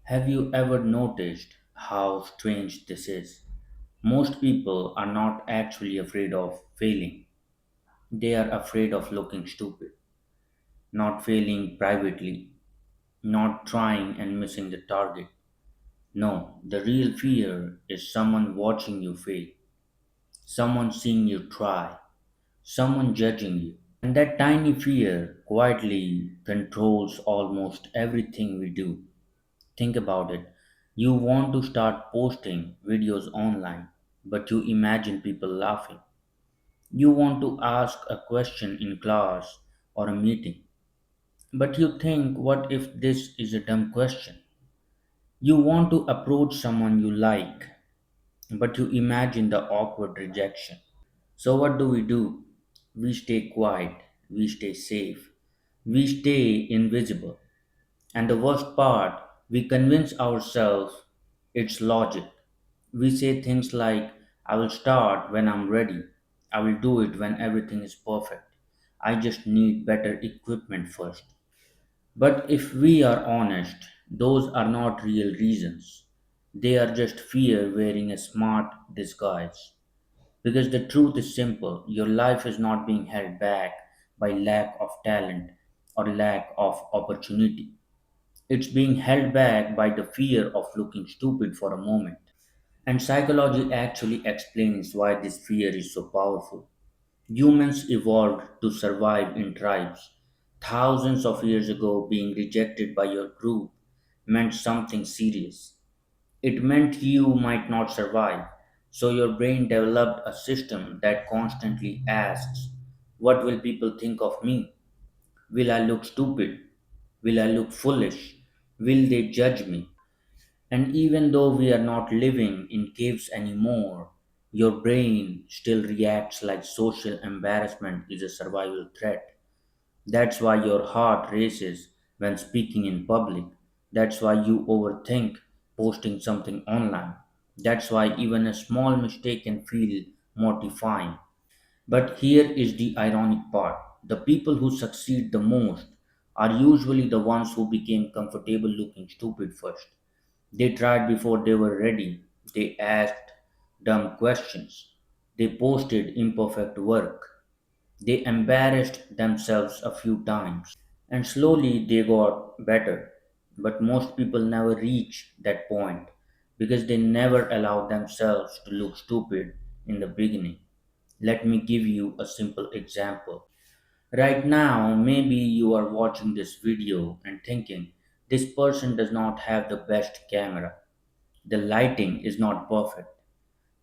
Have you ever noticed how strange this is? Most people are not actually afraid of failing. They are afraid of looking stupid, not failing privately, not trying and missing the target. No, the real fear is someone watching you fail, someone seeing you try, someone judging you. And that tiny fear quietly controls almost everything we do. Think about it. You want to start posting videos online, but you imagine people laughing. You want to ask a question in class or a meeting, but you think, what if this is a dumb question? You want to approach someone you like, but you imagine the awkward rejection. So, what do? We stay quiet, we stay safe, we stay invisible. And the worst part, we convince ourselves it's logic. We say things like, I will start when I'm ready. I will do it when everything is perfect. I just need better equipment first. But if we are honest, those are not real reasons. They are just fear wearing a smart disguise. Because the truth is simple, your life is not being held back by lack of talent or lack of opportunity. It's being held back by the fear of looking stupid for a moment. And psychology actually explains why this fear is so powerful. Humans evolved to survive in tribes. Thousands of years ago, being rejected by your group meant something serious. It meant you might not survive. So your brain developed a system that constantly asks, what will people think of me? Will I look stupid? Will I look foolish? Will they judge me? And even though we are not living in caves anymore, your brain still reacts like social embarrassment is a survival threat. That's why your heart races when speaking in public. That's why you overthink posting something online. That's why even a small mistake can feel mortifying. But here is the ironic part, the people who succeed the most are usually the ones who became comfortable looking stupid first. They tried before they were ready. They asked dumb questions. They posted imperfect work. They embarrassed themselves a few times. And slowly they got better. But most people never reach that point because they never allow themselves to look stupid in the beginning. Let me give you a simple example. Right now, maybe you are watching this video and thinking, this person does not have the best camera. The lighting is not perfect.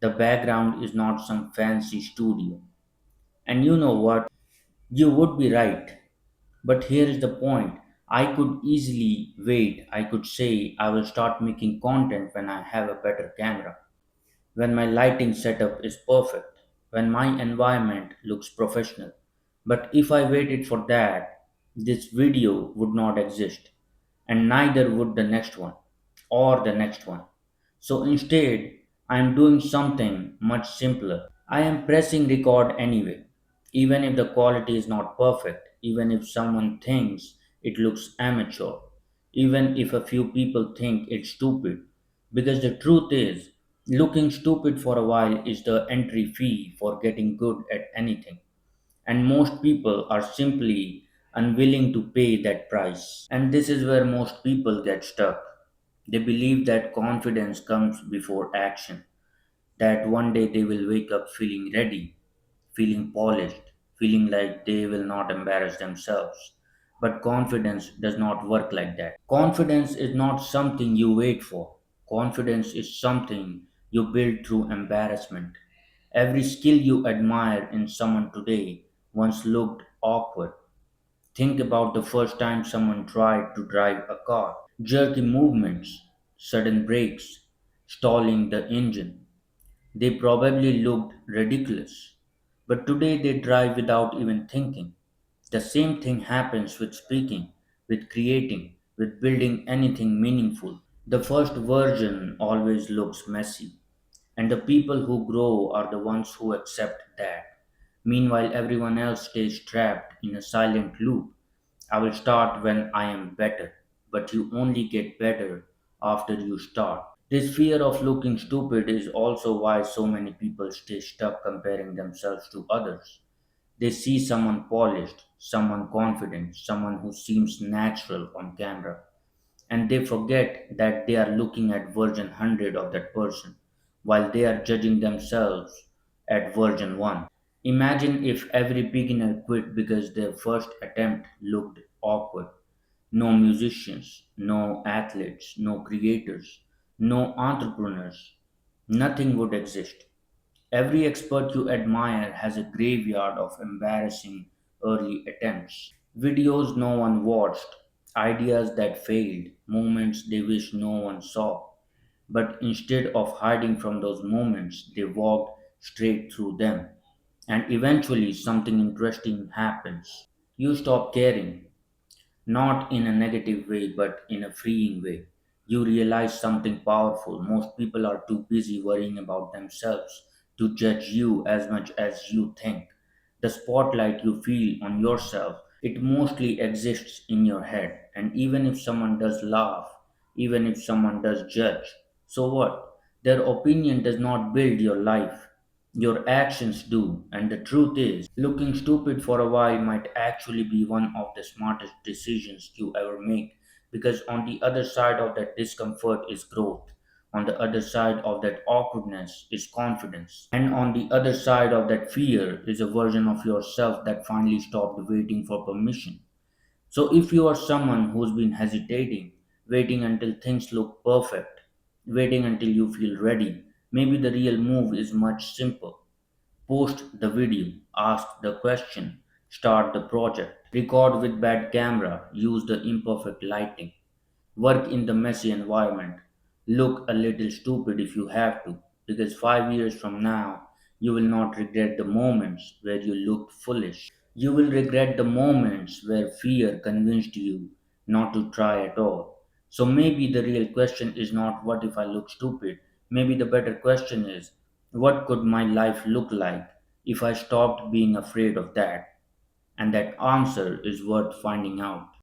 The background is not some fancy studio. And you know what? You would be right. But here is the point. I could easily wait. I could say I will start making content when I have a better camera, when my lighting setup is perfect, when my environment looks professional. But if I waited for that, this video would not exist, and neither would the next one or the next one. So instead, I am doing something much simpler. I am pressing record anyway, even if the quality is not perfect, even if someone thinks it looks amateur, even if a few people think it's stupid. Because the truth is, looking stupid for a while is the entry fee for getting good at anything. And most people are simply unwilling to pay that price. And this is where most people get stuck. They believe that confidence comes before action, that one day they will wake up feeling ready, feeling polished, feeling like they will not embarrass themselves. But confidence does not work like that. Confidence is not something you wait for, confidence is something you build through embarrassment. Every skill you admire in someone today once looked awkward. Think about the first time someone tried to drive a car. Jerky movements, sudden brakes, stalling the engine. They probably looked ridiculous. But today they drive without even thinking. The same thing happens with speaking, with creating, with building anything meaningful. The first version always looks messy, and the people who grow are the ones who accept that. Meanwhile, everyone else stays trapped in a silent loop. I will start when I am better, but you only get better after you start. This fear of looking stupid is also why so many people stay stuck comparing themselves to others. They see someone polished, someone confident, someone who seems natural on camera, and they forget that they are looking at version 100 of that person while they are judging themselves at version 1. Imagine if every beginner quit because their first attempt looked awkward. No musicians, no athletes, no creators, no entrepreneurs. Nothing would exist. Every expert you admire has a graveyard of embarrassing early attempts. Videos no one watched, ideas that failed, moments they wish no one saw. But instead of hiding from those moments, they walked straight through them. And eventually, something interesting happens. You stop caring, not in a negative way, but in a freeing way. You realize something powerful. Most people are too busy worrying about themselves to judge you as much as you think. The spotlight you feel on yourself, it mostly exists in your head. And even if someone does laugh, even if someone does judge, so what? Their opinion does not build your life. Your actions do, and the truth is, looking stupid for a while might actually be one of the smartest decisions you ever make because on the other side of that discomfort is growth. On the other side of that awkwardness is confidence. And on the other side of that fear is a version of yourself that finally stopped waiting for permission. So, if you are someone who's been hesitating, waiting until things look perfect, waiting until you feel ready, maybe the real move is much simpler. Post the video, ask the question, start the project, record with bad camera, use the imperfect lighting, work in the messy environment, look a little stupid if you have to, because 5 years from now, you will not regret the moments where you looked foolish. You will regret the moments where fear convinced you not to try at all. So maybe the real question is not what if I look stupid? Maybe the better question is what could my life look like if I stopped being afraid of that? And that answer is worth finding out.